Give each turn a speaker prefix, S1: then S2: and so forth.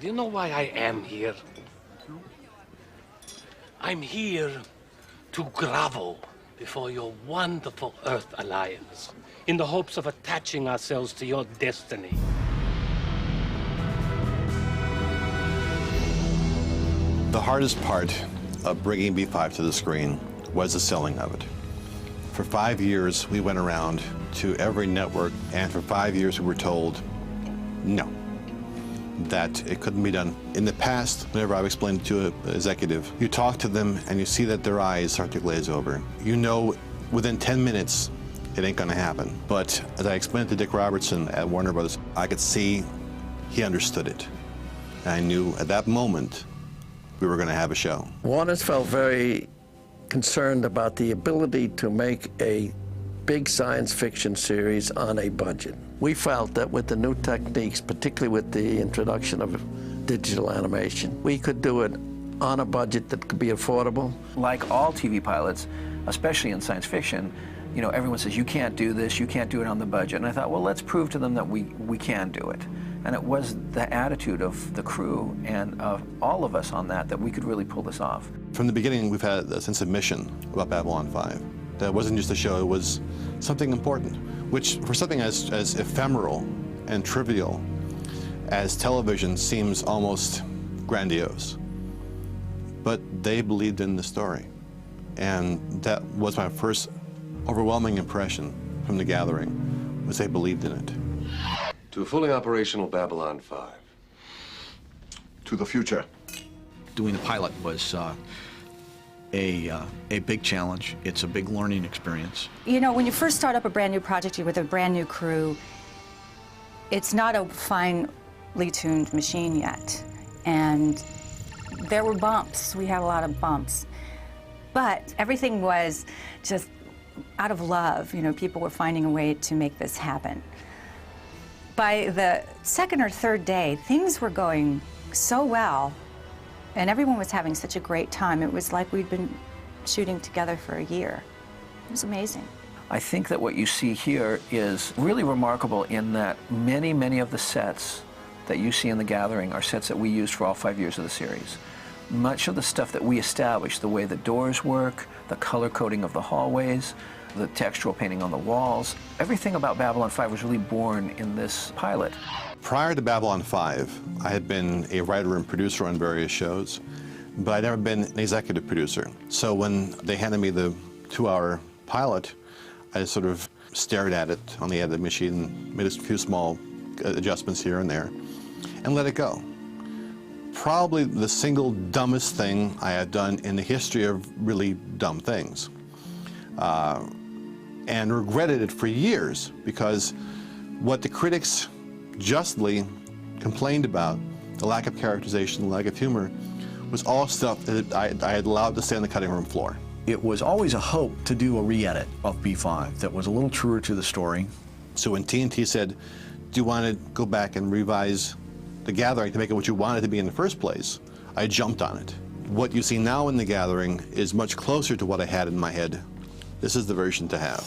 S1: Do you know why I am here? I'm here to grovel before your wonderful Earth Alliance in the hopes of attaching ourselves to your destiny.
S2: The hardest part of bringing B5 to the screen was the selling of it. For 5 years, we went around to every network, and for 5 years we were told, no, that it couldn't be done. In the past, whenever I've explained it to an executive, you talk to them and you see that their eyes start to glaze over. You know within 10 minutes it ain't gonna happen. But as I explained it to Dick Robertson at Warner Brothers, I could see he understood it. And I knew at that moment we were gonna have a show.
S3: Warner's felt very concerned about the ability to make a big science fiction series on a budget. We felt that with the new techniques, particularly with the introduction of digital animation, we could do it on a budget that could be affordable.
S4: Like all TV pilots, especially in science fiction, you know, everyone says, you can't do this, you can't do it on the budget. And I thought, well, let's prove to them that we can do it. And it was the attitude of the crew and of all of us on that we could really pull this off.
S2: From the beginning, we've had a sense of mission about Babylon 5. That it wasn't just a show, it was something important, which for something as ephemeral and trivial as television seems almost grandiose. But they believed in the story. And that was my first overwhelming impression from The Gathering, was they believed in it.
S5: To a fully operational Babylon 5.
S6: To the future.
S7: Doing the pilot was a big challenge. It's a big learning experience.
S8: You know, when you first start up a brand new project with a brand new crew, it's not a finely tuned machine yet. And there were bumps. We had a lot of bumps. But everything was just out of love. You know, people were finding a way to make this happen. By the second or third day, things were going so well, and everyone was having such a great time. It was like we'd been shooting together for a year. It was amazing.
S4: I think that what you see here is really remarkable in that many, many of the sets that you see in The Gathering are sets that we used for all 5 years of the series. Much of the stuff that we established, the way the doors work, the color coding of the hallways, the textural painting on the walls, everything about Babylon 5 was really born in this pilot.
S2: Prior to Babylon 5, I had been a writer and producer on various shows, but I'd never been an executive producer. So when they handed me the 2-hour pilot, I sort of stared at it on the edit machine, made a few small adjustments here and there, and let it go. Probably the single dumbest thing I have done in the history of really dumb things. And regretted it for years, because what the critics justly complained about, the lack of characterization, the lack of humor, was all stuff that I had allowed to stay on the cutting room floor.
S7: It was always a hope to do a re-edit of B5 that was a little truer to the story.
S2: So when TNT said, do you want to go back and revise The Gathering to make it what you wanted to be in the first place, I jumped on it. What you see now in The Gathering is much closer to what I had in my head. This is the version to have.